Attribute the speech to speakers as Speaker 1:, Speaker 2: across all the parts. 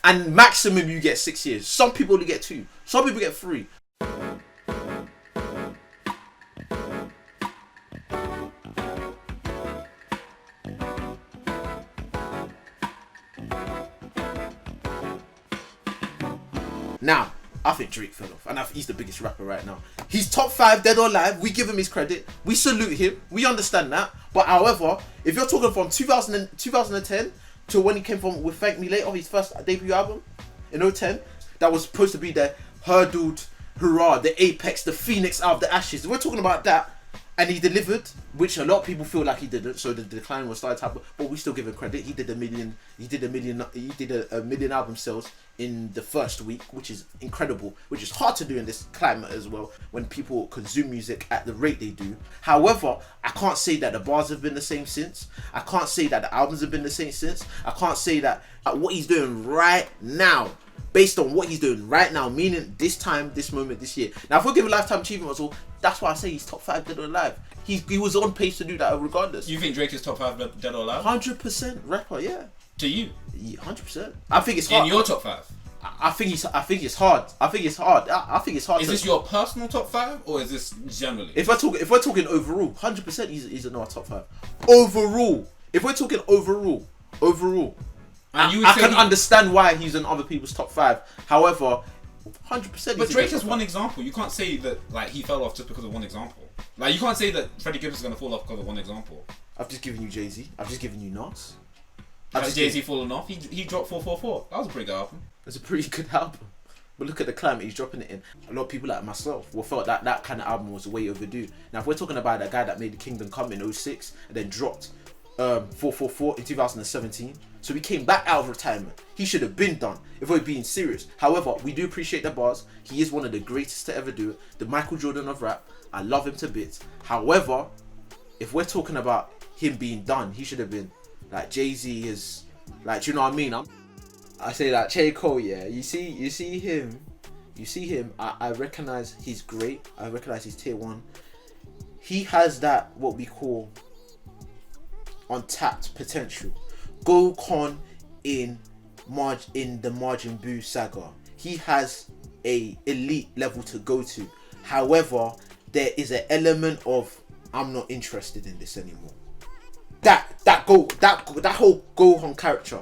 Speaker 1: And maximum you get 6 years. Some people only get 2. Some people get 3. Now, I think Drake fell off, and I think he's the biggest rapper right now. He's top 5 dead or alive. We give him his credit. We salute him. We understand that. But however, if you're talking from 2010 to when he came from with Thank Me Later, his first debut album in 2010, that was supposed to be the hurdled, hurrah, the apex, the phoenix out of the ashes. We're talking about that. And he delivered, which a lot of people feel like he didn't. So the decline was starting to happen, but we still give him credit. He did a million album sales in the first week, which is incredible. Which is hard to do in this climate as well, when people consume music at the rate they do. However, I can't say that the bars have been the same since. I can't say that the albums have been the same since. I can't say that what he's doing right now, based on what he's doing right now, meaning this time, this moment, this year. Now, if we give a lifetime achievement as well, that's why I say he's top 5 dead or alive. He was on pace to do that regardless.
Speaker 2: You think Drake is top 5 dead or alive?
Speaker 1: 100% rapper, yeah.
Speaker 2: To you?
Speaker 1: 100%. I think it's hard.
Speaker 2: In your top 5?
Speaker 1: I think it's hard. I think it's hard.
Speaker 2: Is this your personal top 5 or is this generally?
Speaker 1: If we're talking overall, 100% he's in our top 5. Overall, if we're talking overall, and I can understand why he's in other people's top 5. However, 100%.
Speaker 2: But Drake is one example. You can't say that like he fell off just because of one example. Like you can't say that Freddie Gibbs is gonna fall off because of one example.
Speaker 1: I've just given you Jay-Z. I've just given you Nas.
Speaker 2: Has Jay-Z fallen off? He dropped 444. That was a pretty good album.
Speaker 1: It's a pretty good album. But look at the climate he's dropping it in. A lot of people like myself felt that that kind of album was way overdue. Now, if we're talking about that guy that made The Kingdom Come in 06 and then dropped 444 in 2017, so he came back out of retirement. He should have been done if we're being serious. However, we do appreciate the bars. He is one of the greatest to ever do it. The Michael Jordan of rap. I love him to bits. However, if we're talking about him being done, he should have been like Jay-Z is like, do you know what I mean? I say that Checo, yeah. You see him. I recognize he's great. I recognize he's tier 1. He has that what we call untapped potential. Go Con in the Margin Boo saga. He has a elite level to go to. However, there is an element of I'm not interested in this anymore. That whole Gohan character.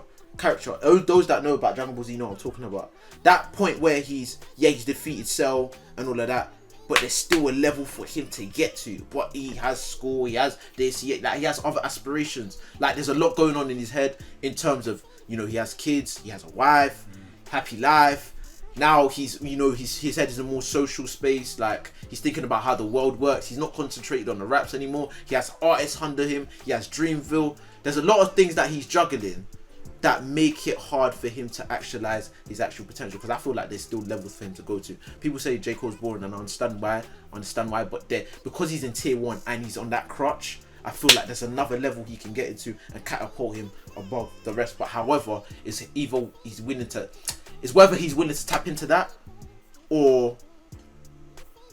Speaker 1: Those that know about Dragon Ball Z know what I'm talking about. That point where he's defeated Cell and all of that, but there's still a level for him to get to. But he has school, he has this, he has other aspirations. Like there's a lot going on in his head in terms of, he has kids, he has a wife, happy life. Now his head is in a more social space. Like he's thinking about how the world works. He's not concentrated on the raps anymore. He has artists under him. He has Dreamville. There's a lot of things that he's juggling that make it hard for him to actualize his actual potential, because I feel like there's still levels for him to go to. People say J. Cole's boring, and I understand why, but because he's in tier 1 and he's on that crutch, I feel like there's another level he can get into and catapult him above the rest. But however, it's whether he's willing to tap into that, or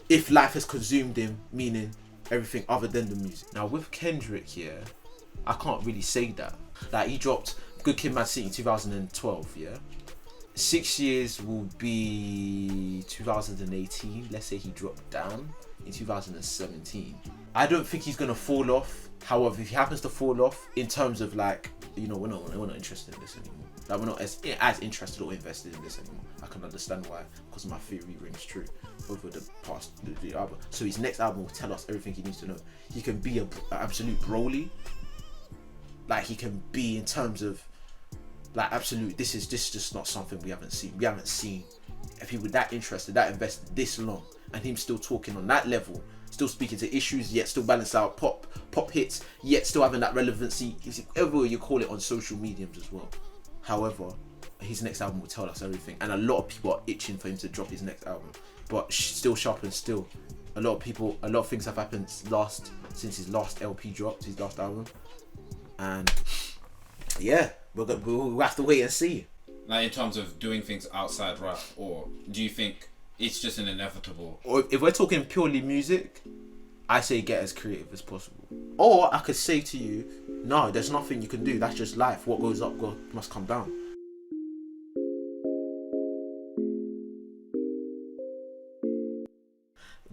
Speaker 1: if life has consumed him, meaning everything other than the music. Now with Kendrick here, I can't really say that. Like he dropped Good Kid, Mad City in 2012, yeah? 6 years will be 2018. Let's say he dropped down in 2017. I don't think he's going to fall off. However, if he happens to fall off in terms of like, we're not interested in this anymore. Like we're not as interested or invested in this anymore. I can understand why, because my theory rings true over the past the album. So his next album will tell us everything he needs to know. He can be an absolute Broly. Like he can be in terms of like absolute. This is just not something we haven't seen. We haven't seen people that interested, that invested this long, and him still talking on that level, still speaking to issues, yet still balance out pop hits, yet still having that relevancy, whatever you call it, on social mediums as well. However, his next album will tell us everything, and a lot of people are itching for him to drop his next album. But still sharp and still, a lot of things have happened since his last LP dropped, his last album. And yeah, we'll have to wait and see.
Speaker 2: Like in terms of doing things outside rap, or do you think it's just an inevitable?
Speaker 1: Or if we're talking purely music, I say get as creative as possible. Or I could say to you, no, there's nothing you can do. That's just life. What goes up must come down.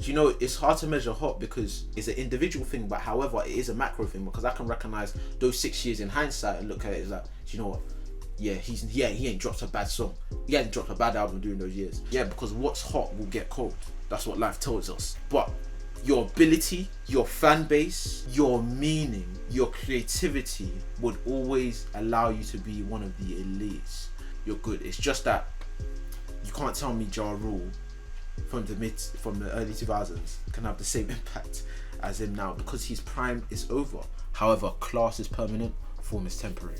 Speaker 1: Do you know, it's hard to measure hot because it's an individual thing, but however, it is a macro thing because I can recognize those 6 years in hindsight and look at it as like, do you know what? Yeah, he ain't dropped a bad song. He ain't dropped a bad album during those years. Yeah, because what's hot will get cold. That's what life tells us. But your ability, your fan base, your meaning, your creativity would always allow you to be one of the elites. You're good. It's just that you can't tell me Ja Rule from the early 2000s can have the same impact as him now because his prime is over. However, class is permanent, form is temporary.